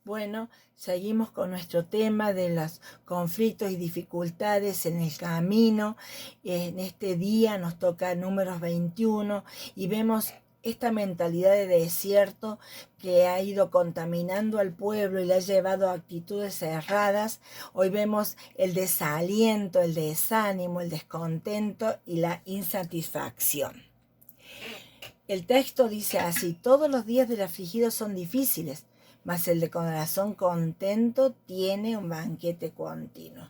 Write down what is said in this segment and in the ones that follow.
Bueno, seguimos con nuestro tema de los conflictos y dificultades en el camino. En este día nos toca Números 21 y vemos esta mentalidad de desierto que ha ido contaminando al pueblo y le ha llevado a actitudes erradas. Hoy vemos el desaliento, el desánimo, el descontento y la insatisfacción. El texto dice así: todos los días del afligido son difíciles, mas el de corazón contento tiene un banquete continuo.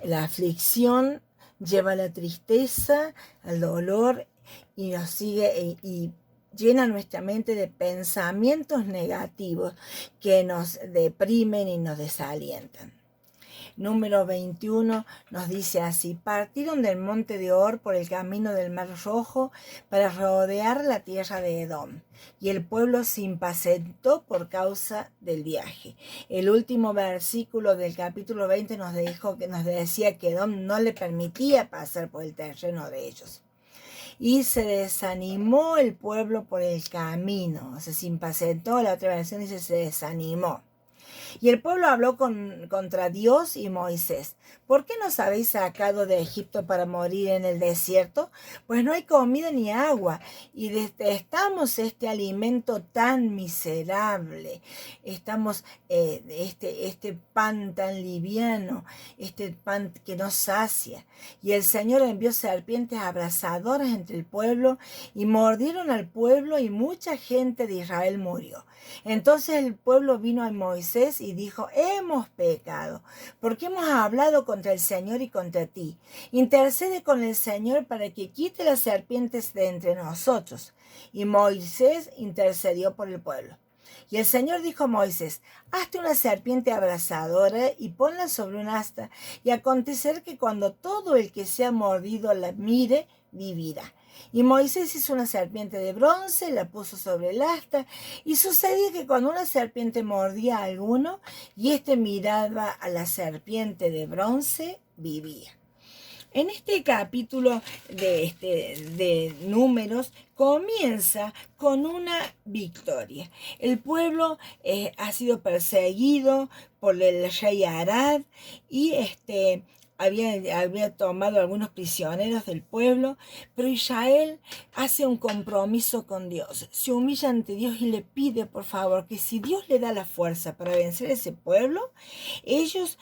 La aflicción lleva a la tristeza, al dolor, y nos sigue y llena nuestra mente de pensamientos negativos que nos deprimen y nos desalientan. Número 21 nos dice así: partieron del monte de Or por el camino del Mar Rojo para rodear la tierra de Edom, y el pueblo se impacientó por causa del viaje. El último versículo del capítulo 20 nos decía que Edom no le permitía pasar por el terreno de ellos. Y se desanimó el pueblo por el camino, se impacientó, la otra versión dice se desanimó. Y el pueblo habló contra Dios y Moisés: ¿por qué nos habéis sacado de Egipto para morir en el desierto? Pues no hay comida ni agua, y detestamos este alimento tan miserable. Estamos, este pan tan liviano, este pan que nos sacia. Y el Señor envió serpientes abrasadoras entre el pueblo, y mordieron al pueblo, y mucha gente de Israel murió. Entonces el pueblo vino a Moisés y dijo: hemos pecado, porque hemos hablado contra el Señor y contra ti. Intercede con el Señor para que quite las serpientes de entre nosotros. Y Moisés intercedió por el pueblo. Y el Señor dijo a Moisés: hazte una serpiente abrasadora y ponla sobre un asta, y acontecerá que cuando todo el que sea mordido la mire, vivirá. Y Moisés hizo una serpiente de bronce, la puso sobre el asta, y sucedía que cuando una serpiente mordía a alguno, y éste miraba a la serpiente de bronce, vivía. En este capítulo de Números comienza con una victoria. El pueblo ha sido perseguido por el rey Arad y había tomado algunos prisioneros del pueblo, pero Israel hace un compromiso con Dios, se humilla ante Dios y le pide por favor que si Dios le da la fuerza para vencer a ese pueblo, ellos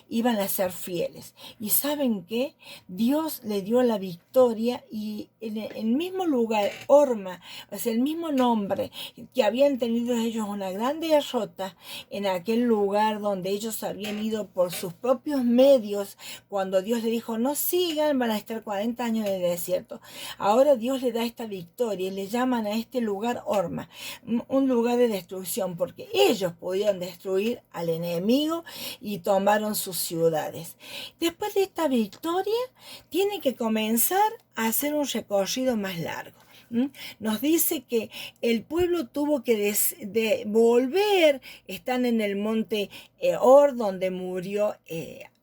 iban a ser fieles. Y ¿saben qué? Dios le dio la victoria, y en el mismo lugar, Orma, o sea, el mismo nombre que habían tenido ellos una gran derrota en aquel lugar donde ellos habían ido por sus propios medios, cuando Dios le dijo no sigan, van a estar 40 años en el desierto. Ahora Dios le da esta victoria y le llaman a este lugar Orma, un lugar de destrucción, porque ellos pudieron destruir al enemigo y tomaron sus ciudades. Después de esta victoria, tiene que comenzar a hacer un recorrido más largo. Nos dice que el pueblo tuvo que volver, están en el monte Or, donde murió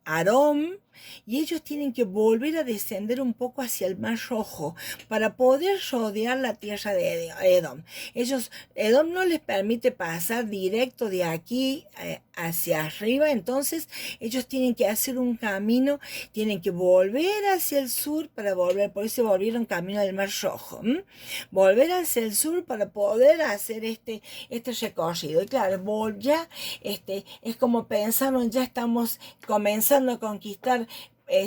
Aarón, y ellos tienen que volver a descender un poco hacia el Mar Rojo para poder rodear la tierra de Edom. Edom no les permite pasar directo de aquí hacia arriba, entonces ellos tienen que hacer un camino, tienen que volver hacia el sur para volver, por eso volvieron camino del Mar Rojo, volver hacia el sur para poder hacer este recorrido. Y claro, ya es como pensaron, ya estamos comenzando a conquistar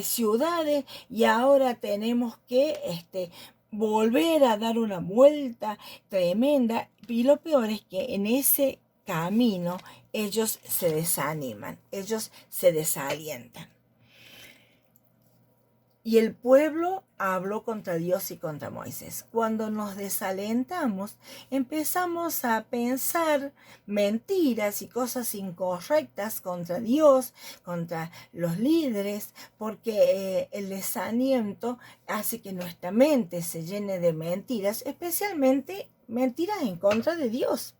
ciudades, y ahora tenemos que volver a dar una vuelta tremenda. Y lo peor es que en ese camino ellos se desaniman, ellos se desalientan. Y el pueblo habló contra Dios y contra Moisés. Cuando nos desalentamos, empezamos a pensar mentiras y cosas incorrectas contra Dios, contra los líderes, porque el desaliento hace que nuestra mente se llene de mentiras, especialmente mentiras en contra de Dios.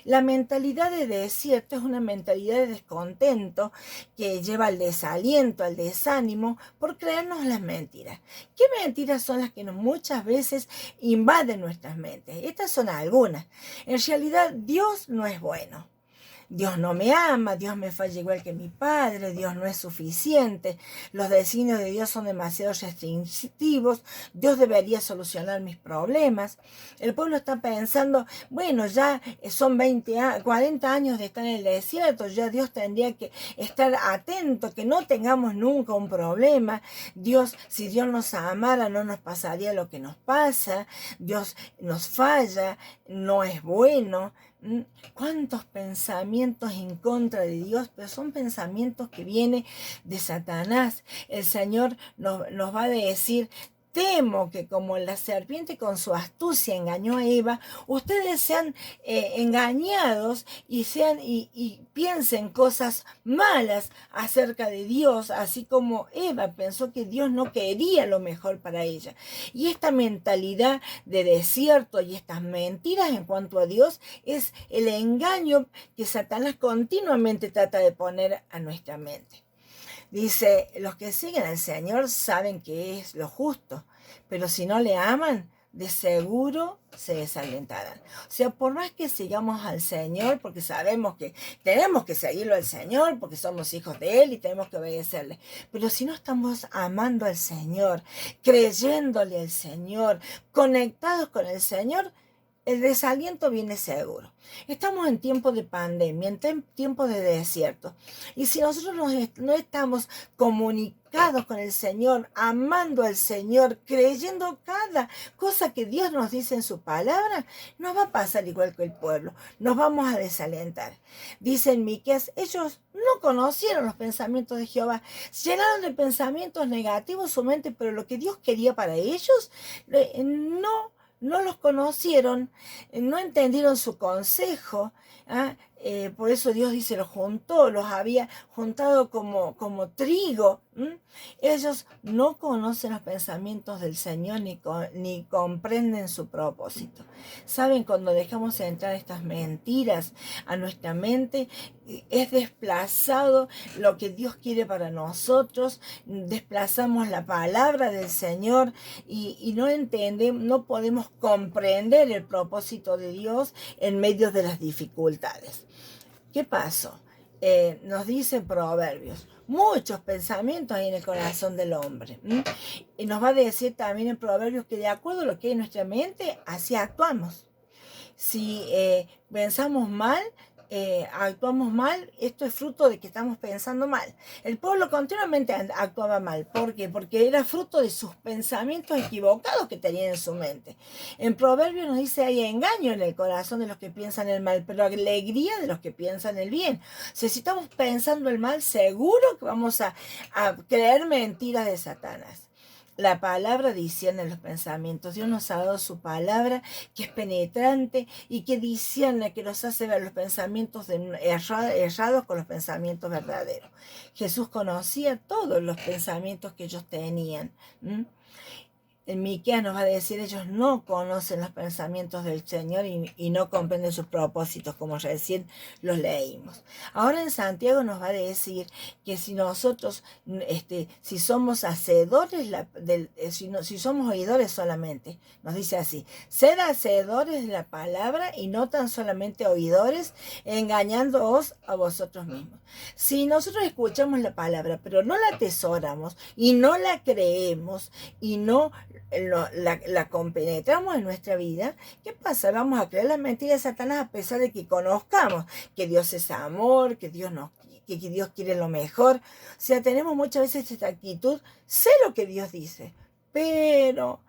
La mentalidad de desierto es una mentalidad de descontento que lleva al desaliento, al desánimo, por creernos las mentiras. ¿Qué mentiras son las que muchas veces invaden nuestras mentes? Estas son algunas. En realidad, Dios no es bueno. Dios no me ama, Dios me falla igual que mi padre, Dios no es suficiente, los designios de Dios son demasiado restrictivos, Dios debería solucionar mis problemas. El pueblo está pensando, bueno, ya son 40 años de estar en el desierto, ya Dios tendría que estar atento, que no tengamos nunca un problema. Dios, si Dios nos amara, no nos pasaría lo que nos pasa. Dios nos falla, no es bueno. ¿Cuántos pensamientos en contra de Dios? Pero son pensamientos que vienen de Satanás. El Señor nos va a decir: temo que como la serpiente con su astucia engañó a Eva, ustedes sean engañados y piensen cosas malas acerca de Dios, así como Eva pensó que Dios no quería lo mejor para ella. Y esta mentalidad de desierto y estas mentiras en cuanto a Dios es el engaño que Satanás continuamente trata de poner a nuestra mente. Dice, los que siguen al Señor saben que es lo justo, pero si no le aman, de seguro se desalentarán. O sea, por más que sigamos al Señor, porque sabemos que tenemos que seguirlo al Señor, porque somos hijos de Él y tenemos que obedecerle. Pero si no estamos amando al Señor, creyéndole al Señor, conectados con el Señor, el desaliento viene seguro. Estamos en tiempos de pandemia, en tiempos de desierto. Y si nosotros no estamos comunicados con el Señor, amando al Señor, creyendo cada cosa que Dios nos dice en su palabra, nos va a pasar igual que el pueblo. Nos vamos a desalentar. Dice en Miqueas, ellos no conocieron los pensamientos de Jehová. Llenaron de pensamientos negativos su mente, pero lo que Dios quería para ellos, no los conocieron, no entendieron su consejo. Por eso Dios dice, los había juntado como trigo. Ellos no conocen los pensamientos del Señor ni comprenden su propósito. ¿Saben? Cuando dejamos entrar estas mentiras a nuestra mente, es desplazado lo que Dios quiere para nosotros, desplazamos la palabra del Señor y no entendemos, no podemos comprender el propósito de Dios en medio de las dificultades. ¿Qué pasó? Nos dice Proverbios, muchos pensamientos hay en el corazón del hombre. Y nos va a decir también en Proverbios que de acuerdo a lo que hay en nuestra mente, así actuamos. Si pensamos mal, actuamos mal, esto es fruto de que estamos pensando mal. El pueblo continuamente actuaba mal. ¿Por qué? Porque era fruto de sus pensamientos equivocados que tenían en su mente. En Proverbios nos dice, hay engaño en el corazón de los que piensan el mal, pero alegría de los que piensan el bien. O sea, si estamos pensando el mal, seguro que vamos a creer mentiras de Satanás. La palabra discierne los pensamientos. Dios nos ha dado su palabra que es penetrante y que discierne, que nos hace ver los pensamientos errados con los pensamientos verdaderos. Jesús conocía todos los pensamientos que ellos tenían. En Miqueas nos va a decir, ellos no conocen los pensamientos del Señor y no comprenden sus propósitos, como recién los leímos. Ahora en Santiago nos va a decir que si nosotros, si somos hacedores, si somos oidores solamente, nos dice así, ser hacedores de la palabra y no tan solamente oidores, engañándoos a vosotros mismos. Si nosotros escuchamos la palabra, pero no la atesoramos y no la creemos y no la compenetramos en nuestra vida, ¿qué pasa? Vamos a creer las mentiras de Satanás a pesar de que conozcamos que Dios es amor, que Dios quiere lo mejor. O sea, tenemos muchas veces esta actitud, sé lo que Dios dice, pero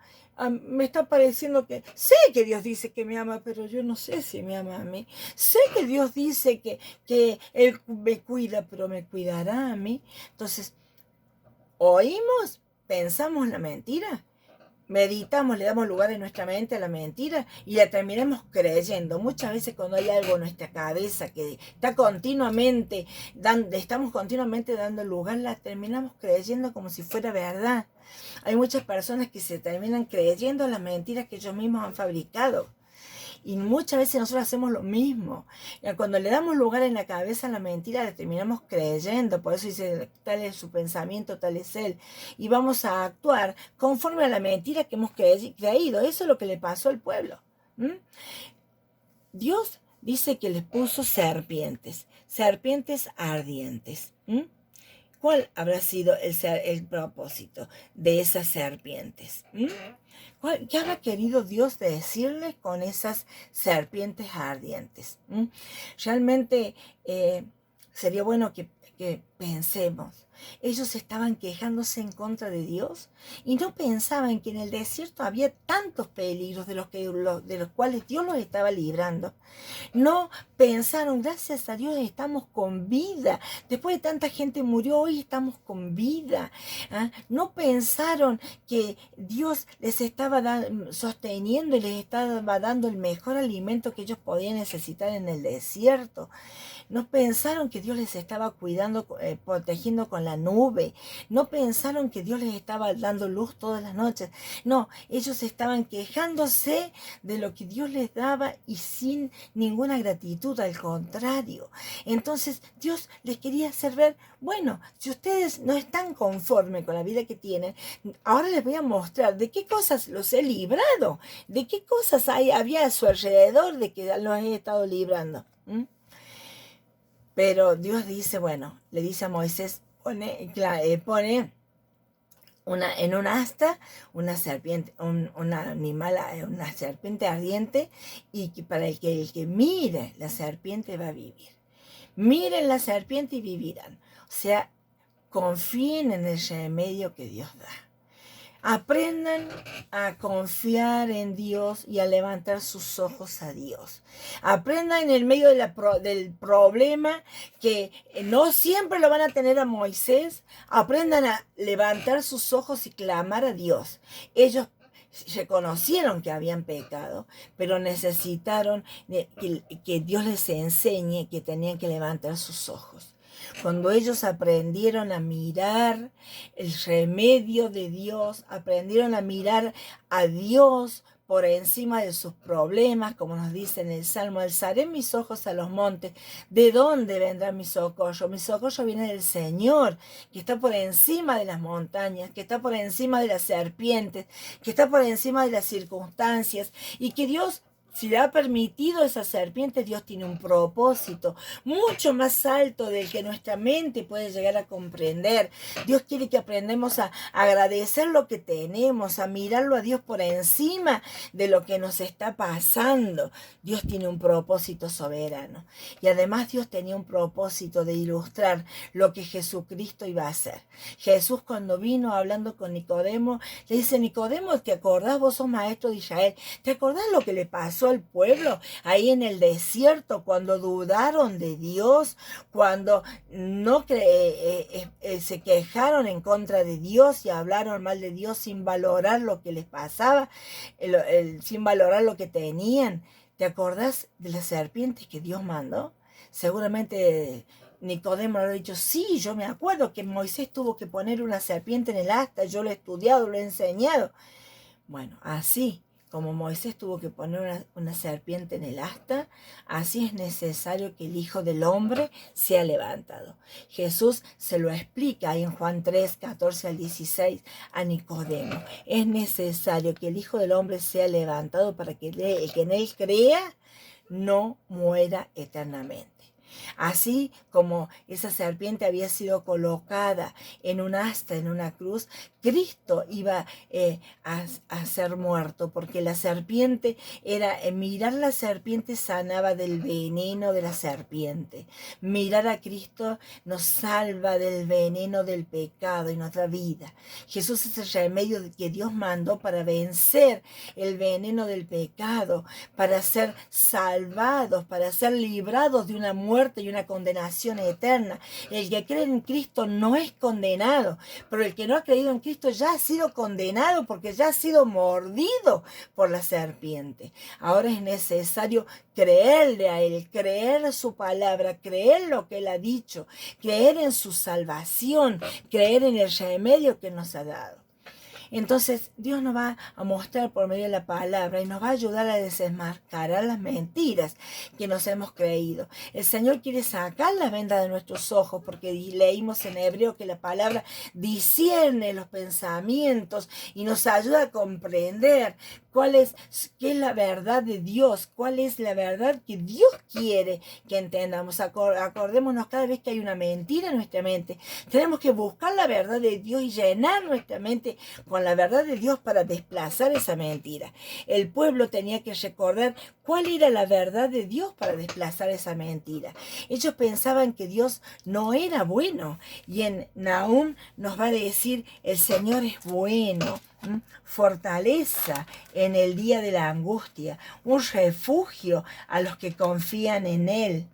me está pareciendo que sé que Dios dice que me ama, pero yo no sé si me ama a mí. Sé que Dios dice que Él me cuida, pero me cuidará a mí. Entonces, oímos, pensamos la mentira, meditamos, le damos lugar en nuestra mente a la mentira y la terminamos creyendo. Muchas veces cuando hay algo en nuestra cabeza que está continuamente, estamos continuamente dando lugar, la terminamos creyendo como si fuera verdad. Hay muchas personas que se terminan creyendo las mentiras que ellos mismos han fabricado. Y muchas veces nosotros hacemos lo mismo. Cuando le damos lugar en la cabeza a la mentira, la terminamos creyendo. Por eso dice, tal es su pensamiento, tal es él. Y vamos a actuar conforme a la mentira que hemos creído. Eso es lo que le pasó al pueblo. Dios dice que les puso serpientes, serpientes ardientes. ¿Cuál habrá sido el propósito de esas serpientes? ¿Qué habrá querido Dios decirles con esas serpientes ardientes? Realmente sería bueno que pensemos. Ellos estaban quejándose en contra de Dios y no pensaban que en el desierto había tantos peligros de los cuales Dios los estaba librando. No pensaron, gracias a Dios estamos con vida. Después de tanta gente murió, hoy estamos con vida. No pensaron que Dios les estaba sosteniendo y les estaba dando el mejor alimento que ellos podían necesitar en el desierto. No pensaron que Dios les estaba cuidando, protegiendo con la nube. No pensaron que Dios les estaba dando luz todas las noches. No, ellos estaban quejándose de lo que Dios les daba y sin ninguna gratitud, al contrario. Entonces Dios les quería hacer ver, bueno, si ustedes no están conformes con la vida que tienen, ahora les voy a mostrar de qué cosas los he librado, de qué cosas había a su alrededor de que los he estado librando. Pero Dios dice, bueno, le dice a Moisés, pone en un asta una serpiente, un animal, una serpiente ardiente, y que para el que mire la serpiente va a vivir. Miren la serpiente y vivirán. O sea, confíen en el remedio que Dios da. Aprendan a confiar en Dios y a levantar sus ojos a Dios. Aprendan en el medio del problema, que no siempre lo van a tener a Moisés. Aprendan a levantar sus ojos y clamar a Dios. Ellos reconocieron que habían pecado, pero necesitaron que Dios les enseñe que tenían que levantar sus ojos. Cuando ellos aprendieron a mirar el remedio de Dios, aprendieron a mirar a Dios por encima de sus problemas, como nos dice en el Salmo, alzaré mis ojos a los montes. ¿De dónde vendrá mi socorro? Mi socorro viene del Señor, que está por encima de las montañas, que está por encima de las serpientes, que está por encima de las circunstancias, y que Dios, si le ha permitido esa serpiente, Dios tiene un propósito mucho más alto del que nuestra mente puede llegar a comprender. Dios quiere que aprendamos a agradecer lo que tenemos, a mirarlo a Dios por encima de lo que nos está pasando. Dios tiene un propósito soberano. Y además Dios tenía un propósito de ilustrar lo que Jesucristo iba a hacer. Jesús, cuando vino hablando con Nicodemo, le dice: Nicodemo, ¿te acordás? Vos sos maestro de Israel. ¿Te acordás lo que le pasó al pueblo ahí en el desierto cuando dudaron de Dios, cuando no se quejaron en contra de Dios y hablaron mal de Dios sin valorar lo que les pasaba, sin valorar lo que tenían? ¿Te acordás de las serpientes que Dios mandó? Seguramente Nicodemo le ha dicho: sí, yo me acuerdo que Moisés tuvo que poner una serpiente en el asta, yo lo he estudiado, lo he enseñado. Bueno, así como Moisés tuvo que poner una serpiente en el asta, así es necesario que el Hijo del Hombre sea levantado. Jesús se lo explica ahí en Juan 3, 14 al 16 a Nicodemo. Es necesario que el Hijo del Hombre sea levantado para que el que en él crea no muera eternamente. Así como esa serpiente había sido colocada en un asta, en una cruz, Cristo iba a ser muerto, porque la serpiente era, mirar la serpiente sanaba del veneno de la serpiente. Mirar a Cristo nos salva del veneno del pecado y nos da vida. Jesús es el remedio que Dios mandó para vencer el veneno del pecado, para ser salvados, para ser librados de una muerte y una condenación eterna. El que cree en Cristo no es condenado, pero el que no ha creído en Cristo ya ha sido condenado, porque ya ha sido mordido por la serpiente. Ahora es necesario creerle a Él, creer su palabra, creer lo que Él ha dicho, creer en su salvación, creer en el remedio que nos ha dado. Entonces Dios nos va a mostrar por medio de la palabra y nos va a ayudar a desenmascarar las mentiras que nos hemos creído. El Señor quiere sacar la venda de nuestros ojos, porque leímos en Hebreo que la palabra discierne los pensamientos y nos ayuda a comprender qué es la verdad de Dios, cuál es la verdad que Dios quiere que entendamos. Acordémonos cada vez que hay una mentira en nuestra mente. Tenemos que buscar la verdad de Dios y llenar nuestra mente con la verdad de Dios para desplazar esa mentira. El pueblo tenía que recordar cuál era la verdad de Dios para desplazar esa mentira. Ellos pensaban que Dios no era bueno, y en Nahum nos va a decir: el Señor es bueno, fortaleza en el día de la angustia, un refugio a los que confían en Él.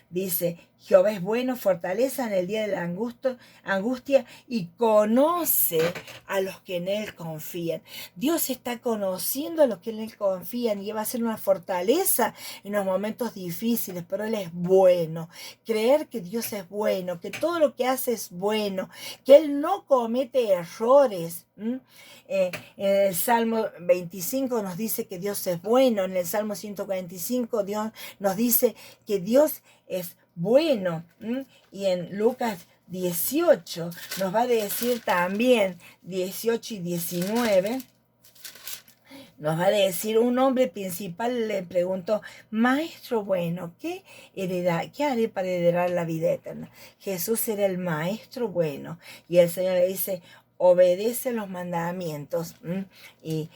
Dice: Jehová es bueno, fortaleza en el día de la angustia, y conoce a los que en Él confían. Dios está conociendo a los que en Él confían, y va a ser una fortaleza en los momentos difíciles, pero Él es bueno. Creer que Dios es bueno, que todo lo que hace es bueno, que Él no comete errores. En el Salmo 25 nos dice que Dios es bueno. En el Salmo 145 Dios nos dice que Dios es bueno. Y en Lucas 18 nos va a decir también, 18 y 19, nos va a decir: un hombre principal le preguntó: maestro bueno, ¿qué haré para heredar la vida eterna? Jesús era el maestro bueno, y el Señor le dice: obedece los mandamientos y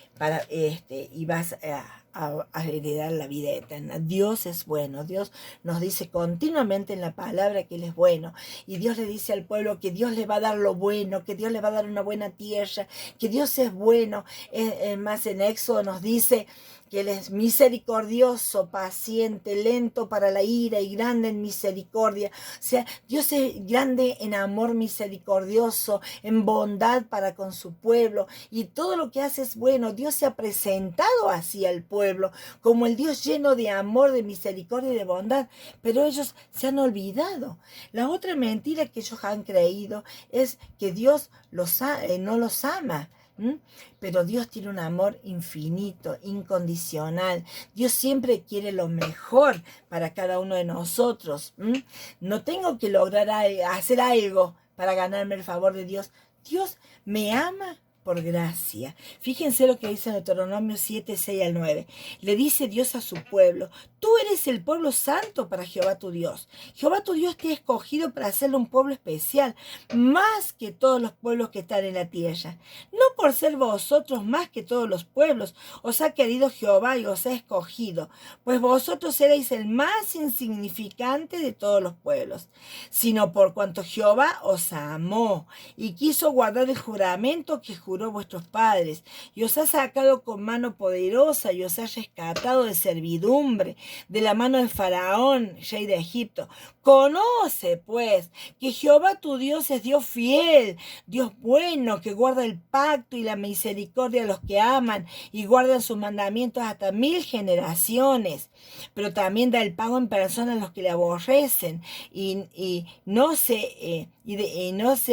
vas a heredar la vida eterna. Dios es bueno. Dios nos dice continuamente en la palabra que Él es bueno, y Dios le dice al pueblo que Dios le va a dar lo bueno, que Dios le va a dar una buena tierra, que Dios es bueno. Más en Éxodo nos dice que Él es misericordioso, paciente, lento para la ira y grande en misericordia. O sea, Dios es grande en amor misericordioso, en bondad para con su pueblo, y todo lo que hace es bueno. Dios se ha presentado así al pueblo, como el Dios lleno de amor, de misericordia y de bondad, pero ellos se han olvidado. La otra mentira que ellos han creído es que Dios no los ama. Pero Dios tiene un amor infinito, incondicional. Dios siempre quiere lo mejor para cada uno de nosotros. No tengo que lograr hacer algo para ganarme el favor de Dios. Dios me ama por gracia. Fíjense lo que dice en Deuteronomio 7, 6 al 9. Le dice Dios a su pueblo: tú eres el pueblo santo para Jehová tu Dios. Jehová tu Dios te ha escogido para hacerle un pueblo especial, más que todos los pueblos que están en la tierra. No por ser vosotros más que todos los pueblos os ha querido Jehová y os ha escogido, pues vosotros erais el más insignificante de todos los pueblos, sino por cuanto Jehová os amó y quiso guardar el juramento que juró vuestros padres, y os ha sacado con mano poderosa, y os ha rescatado de servidumbre, de la mano del faraón, rey de Egipto. Conoce, pues, que Jehová tu Dios es Dios fiel, Dios bueno, que guarda el pacto y la misericordia a los que aman y guardan sus mandamientos hasta 1000 generaciones. Pero también da el pago en persona a los que le aborrecen, y no se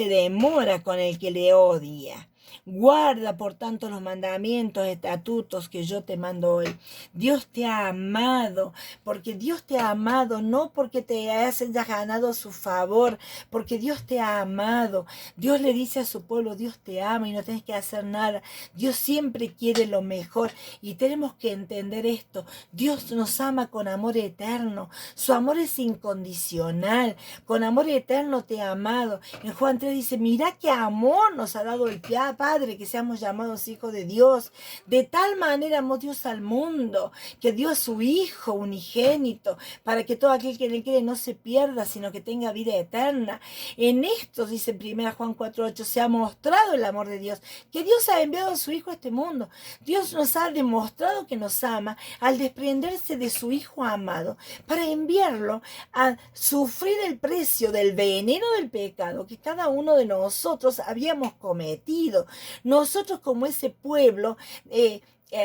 demora con el que le odia. Guarda, por tanto, los mandamientos, estatutos que yo te mando hoy. Dios te ha amado, porque Dios te ha amado, no porque te hayas ganado su favor, porque Dios te ha amado. Dios le dice a su pueblo: Dios te ama y no tienes que hacer nada. Dios siempre quiere lo mejor, y tenemos que entender esto. Dios nos ama con amor eterno. Su amor es incondicional. Con amor eterno te ha amado. En Juan 3 dice: mira qué amor nos ha dado el Padre, que seamos llamados hijos de Dios. De tal manera amó Dios al mundo, que dio a su Hijo unigénito, para que todo aquel que le cree no se pierda, sino que tenga vida eterna. En esto, dice 1 Juan 4:8, se ha mostrado el amor de Dios, que Dios ha enviado a su Hijo a este mundo. Dios nos ha demostrado que nos ama al desprenderse de su Hijo amado, para enviarlo a sufrir el precio del veneno del pecado que cada uno de nosotros habíamos cometido. Nosotros, como ese pueblo,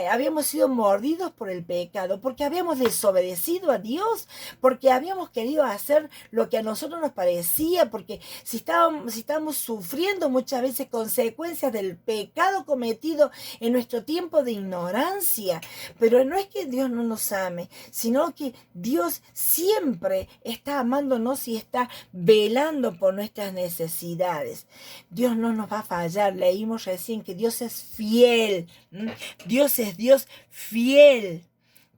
habíamos sido mordidos por el pecado, porque habíamos desobedecido a Dios, porque habíamos querido hacer lo que a nosotros nos parecía, porque si estábamos sufriendo muchas veces consecuencias del pecado cometido en nuestro tiempo de ignorancia. Pero no es que Dios no nos ame, sino que Dios siempre está amándonos y está velando por nuestras necesidades. Dios no nos va a fallar. Leímos recién que Dios es fiel. Dios Dios es Dios fiel,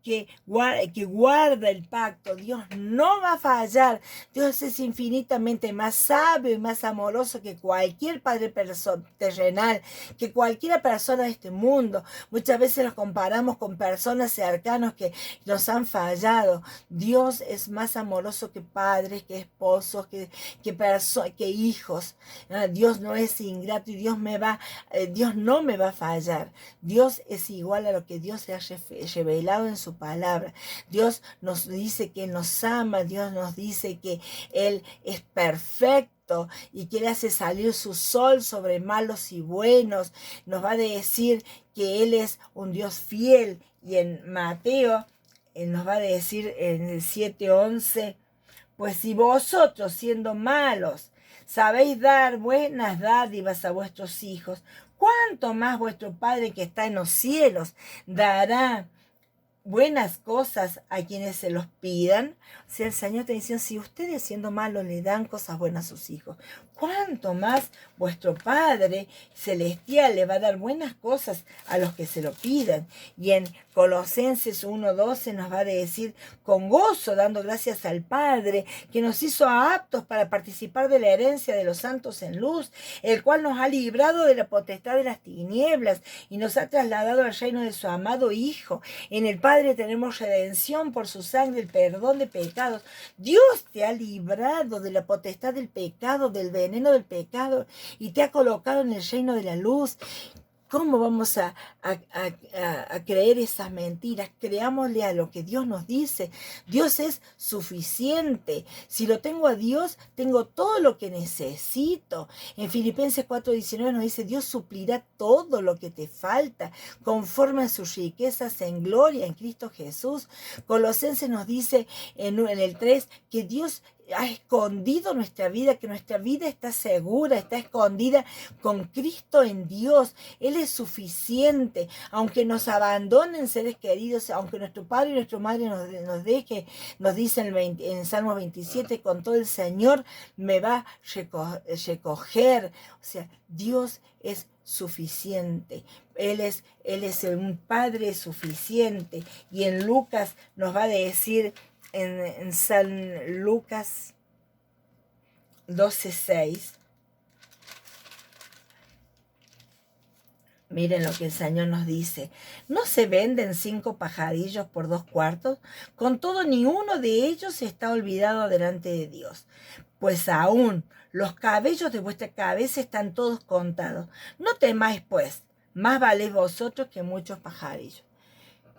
que guarda el pacto. Dios no va a fallar. Dios es infinitamente más sabio y más amoroso que cualquier padre terrenal, que cualquier persona de este mundo. Muchas veces los comparamos con personas cercanas que nos han fallado. Dios es más amoroso que padres, que esposos, que hijos. Dios no es ingrato y Dios no me va a fallar. Dios es igual a lo que Dios se ha revelado en su palabra. Dios nos dice que nos ama, Dios nos dice que Él es perfecto y que Él hace salir su sol sobre malos y buenos. Nos va a decir que Él es un Dios fiel, y en Mateo nos va a decir en el 7:11, pues si vosotros siendo malos sabéis dar buenas dádivas a vuestros hijos, ¿cuánto más vuestro Padre que está en los cielos dará buenas cosas a quienes se los pidan? O sea, el Señor te dice, si ustedes siendo malos le dan cosas buenas a sus hijos, ¿cuánto más vuestro Padre Celestial le va a dar buenas cosas a los que se lo pidan? Y en Colosenses 1:12 nos va a decir, con gozo, dando gracias al Padre, que nos hizo aptos para participar de la herencia de los santos en luz, el cual nos ha librado de la potestad de las tinieblas y nos ha trasladado al reino de su amado Hijo. En el Padre tenemos redención por su sangre, el perdón de pecados. Dios te ha librado de la potestad del pecado, del veneno del pecado, y te ha colocado en el reino de la luz. ¿Cómo vamos a creer esas mentiras? Creámosle a lo que Dios nos dice. Dios es suficiente. Si lo tengo a Dios, tengo todo lo que necesito. En Filipenses 4:19 nos dice, Dios suplirá todo lo que te falta, conforme a sus riquezas en gloria en Cristo Jesús. Colosenses nos dice en el 3 que Dios ha escondido nuestra vida, que nuestra vida está segura, está escondida con Cristo en Dios. Él es suficiente. Aunque nos abandonen seres queridos, aunque nuestro padre y nuestra madre nos deje, nos dice en Salmo 27, con todo el Señor me va a recoger. O sea, Dios es suficiente. Él es un Padre suficiente. Y en Lucas nos va a decir, en San Lucas 12:6, miren lo que el Señor nos dice. ¿No se venden 5 pajarillos por 2 cuartos? Con todo, ni uno de ellos está olvidado delante de Dios. Pues aún los cabellos de vuestra cabeza están todos contados. No temáis, pues, más valéis vosotros que muchos pajarillos.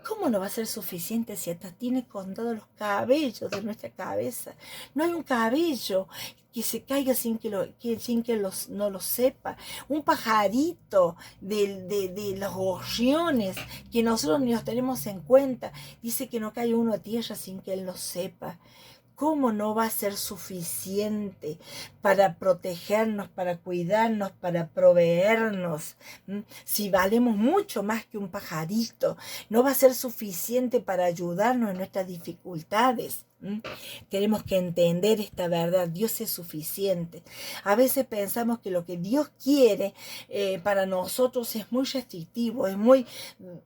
¿Cómo no va a ser suficiente si hasta tiene contados los cabellos de nuestra cabeza? No hay un cabello que se caiga sin que no lo sepa. Un pajarito de los gorriones que nosotros ni los tenemos en cuenta, dice que no cae uno a tierra sin que él lo sepa. ¿Cómo no va a ser suficiente para protegernos, para cuidarnos, para proveernos? Si valemos mucho más que un pajarito, no va a ser suficiente para ayudarnos en nuestras dificultades. Tenemos que entender esta verdad. Dios es suficiente. A veces pensamos que lo que Dios quiere para nosotros es muy restrictivo, es muy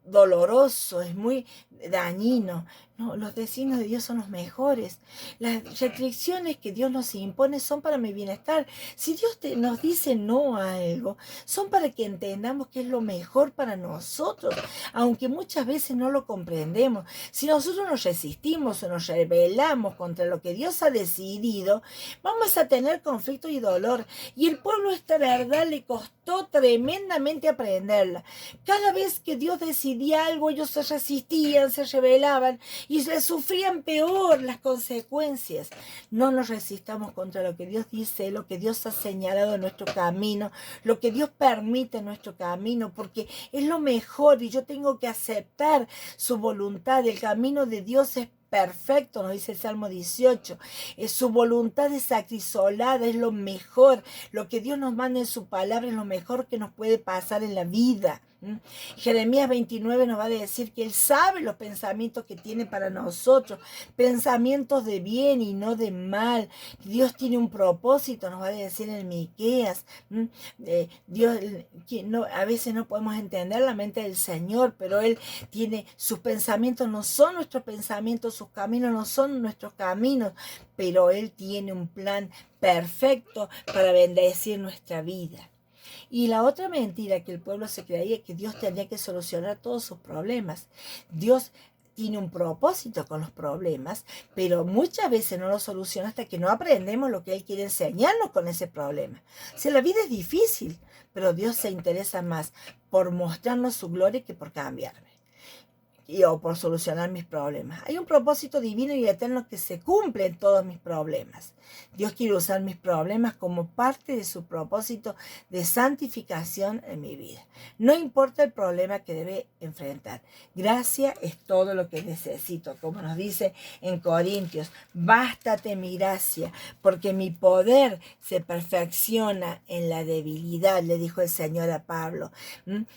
doloroso, es muy dañino. No, los designios de Dios son los mejores. Las restricciones que Dios nos impone son para mi bienestar. Si Dios nos dice no a algo, son para que entendamos que es lo mejor para nosotros, aunque muchas veces no lo comprendemos. Si nosotros nos resistimos o nos rebelamos contra lo que Dios ha decidido, vamos a tener conflicto y dolor. Y el pueblo esta verdad le costó tremendamente aprenderla. Cada vez que Dios decidía algo, ellos se resistían, se rebelaban y se sufrían peor las consecuencias. No nos resistamos contra lo que Dios dice, lo que Dios ha señalado en nuestro camino, lo que Dios permite en nuestro camino, porque es lo mejor y yo tengo que aceptar su voluntad. El camino de Dios es perfecto, nos dice el Salmo 18. Su voluntad es acrisolada, es lo mejor. Lo que Dios nos manda en su palabra es lo mejor que nos puede pasar en la vida. Jeremías 29 nos va a decir que Él sabe los pensamientos que tiene para nosotros, pensamientos de bien y no de mal. Dios tiene un propósito, nos va a decir en Miqueas. Dios, a veces no podemos entender la mente del Señor, pero Él tiene, sus pensamientos no son nuestros pensamientos, sus caminos no son nuestros caminos, pero Él tiene un plan perfecto para bendecir nuestra vida. Y la otra mentira que el pueblo se creía es que Dios tenía que solucionar todos sus problemas. Dios tiene un propósito con los problemas, pero muchas veces no lo soluciona hasta que no aprendemos lo que Él quiere enseñarnos con ese problema. O sea, la vida es difícil, pero Dios se interesa más por mostrarnos su gloria que por cambiarme o por solucionar mis problemas. Hay un propósito divino y eterno que se cumple en todos mis problemas. Dios quiere usar mis problemas como parte de su propósito de santificación en mi vida. No importa el problema que debe enfrentar. Gracia es todo lo que necesito. Como nos dice en Corintios, bástate mi gracia, porque mi poder se perfecciona en la debilidad, le dijo el Señor a Pablo.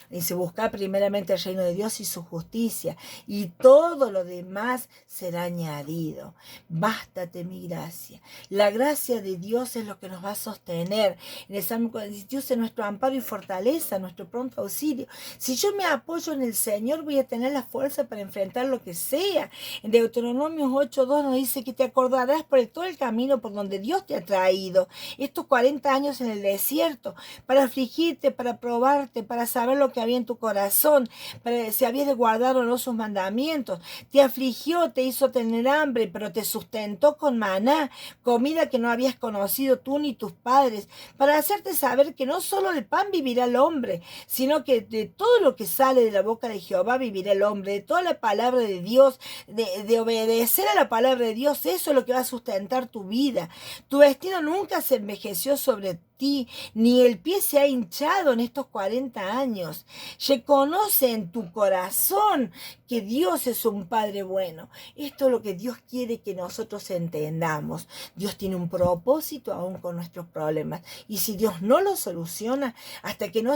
Dice, buscar primeramente el reino de Dios y su justicia, y todo lo demás será añadido. Bástate mi gracia. La gracia de Dios es lo que nos va a sostener. En el Salmo 40, Dios es nuestro amparo y fortaleza, nuestro pronto auxilio. Si yo me apoyo en el Señor, voy a tener la fuerza para enfrentar lo que sea. En Deuteronomio 8:2 nos dice que te acordarás por todo el camino por donde Dios te ha traído. Estos 40 años en el desierto, para afligirte, para probarte, para saber lo que había en tu corazón, para si habías de guardar o no sus mandamientos. Te afligió, te hizo tener hambre, pero te sustentó con maná, comida que no habías conocido tú ni tus padres, para hacerte saber que no solo de pan vivirá el hombre, sino que de todo lo que sale de la boca de Jehová vivirá el hombre, de toda la palabra de Dios, de obedecer a la palabra de Dios. Eso es lo que va a sustentar tu vida. Tu vestido nunca se envejeció sobre ti, ni el pie se ha hinchado en estos 40 años. Reconoce en tu corazón que Dios es un Padre bueno. Esto es lo que Dios quiere que nosotros entendamos. Dios tiene un propósito aún con nuestros problemas. Y si Dios no lo soluciona, hasta que no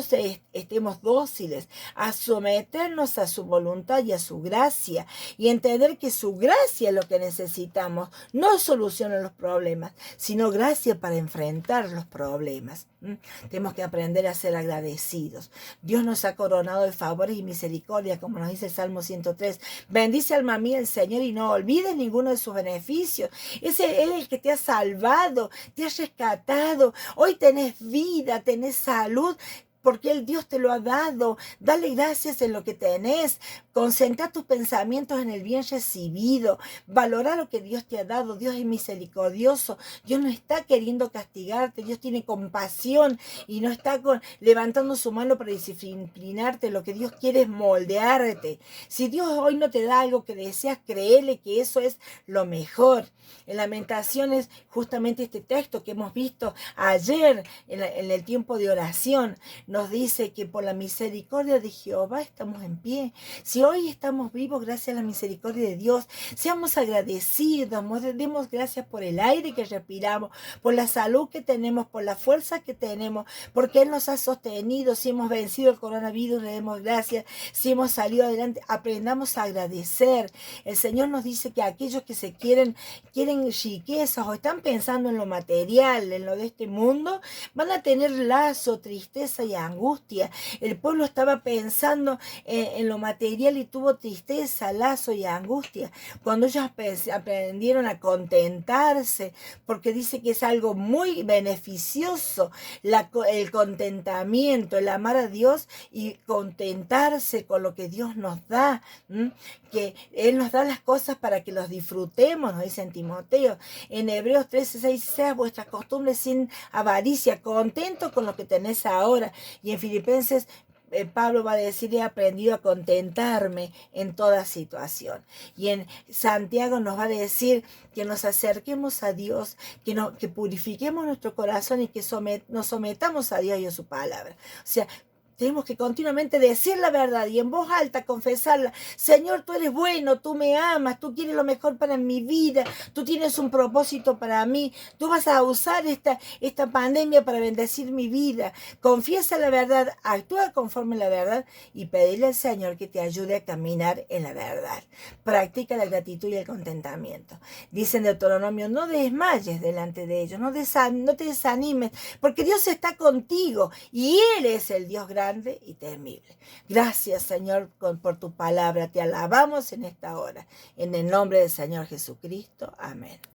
estemos dóciles a someternos a su voluntad y a su gracia, y entender que su gracia es lo que necesitamos, no soluciona los problemas, sino gracia para enfrentar los problemas. Tenemos que aprender a ser agradecidos. Dios nos ha coronado de favores y misericordia, como nos dice el Salmo 103. Bendice alma mía el Señor y no olvides ninguno de sus beneficios. Él es el que te ha salvado, te ha rescatado. Hoy tenés vida, tenés salud, porque el Dios te lo ha dado. Dale gracias en lo que tenés. Concentra tus pensamientos en el bien recibido. Valora lo que Dios te ha dado. Dios es misericordioso. Dios no está queriendo castigarte. Dios tiene compasión y no está levantando su mano para disciplinarte. Lo que Dios quiere es moldearte. Si Dios hoy no te da algo que deseas, créele que eso es lo mejor. En Lamentaciones, justamente este texto que hemos visto ayer en el tiempo de oración, nos dice que por la misericordia de Jehová estamos en pie. Si hoy estamos vivos gracias a la misericordia de Dios, seamos agradecidos, demos gracias por el aire que respiramos, por la salud que tenemos, por la fuerza que tenemos, porque Él nos ha sostenido. Si hemos vencido el coronavirus, le demos gracias. Si hemos salido adelante, aprendamos a agradecer. El Señor nos dice que aquellos que se quieren riquezas o están pensando en lo material, en lo de este mundo, van a tener lazo, tristeza y angustia. El pueblo estaba pensando en lo material y tuvo tristeza, lazo y angustia. Cuando ellos aprendieron a contentarse, porque dice que es algo muy beneficioso el contentamiento, el amar a Dios y contentarse con lo que Dios nos da, que Él nos da las cosas para que los disfrutemos, nos dice en Timoteo. En Hebreos 13:6, sea vuestras costumbres sin avaricia, contento con lo que tenés ahora. Y en Filipenses, Pablo va a decir, he aprendido a contentarme en toda situación. Y en Santiago nos va a decir que nos acerquemos a Dios, que purifiquemos nuestro corazón y que nos sometamos a Dios y a su palabra. O sea, Tenemos que continuamente decir la verdad y en voz alta confesarla. Señor, tú eres bueno, tú me amas, tú quieres lo mejor para mi vida, tú tienes un propósito para mí, tú vas a usar esta pandemia para bendecir mi vida. Confiesa la verdad, actúa conforme la verdad y pedirle al Señor que te ayude a caminar en la verdad. Practica la gratitud y el contentamiento. Dice en Deuteronomio, no desmayes delante de ellos, no te desanimes, porque Dios está contigo y Él es el Dios grande y temible. Gracias, Señor, por tu palabra. Te alabamos en esta hora. En el nombre del Señor Jesucristo. Amén.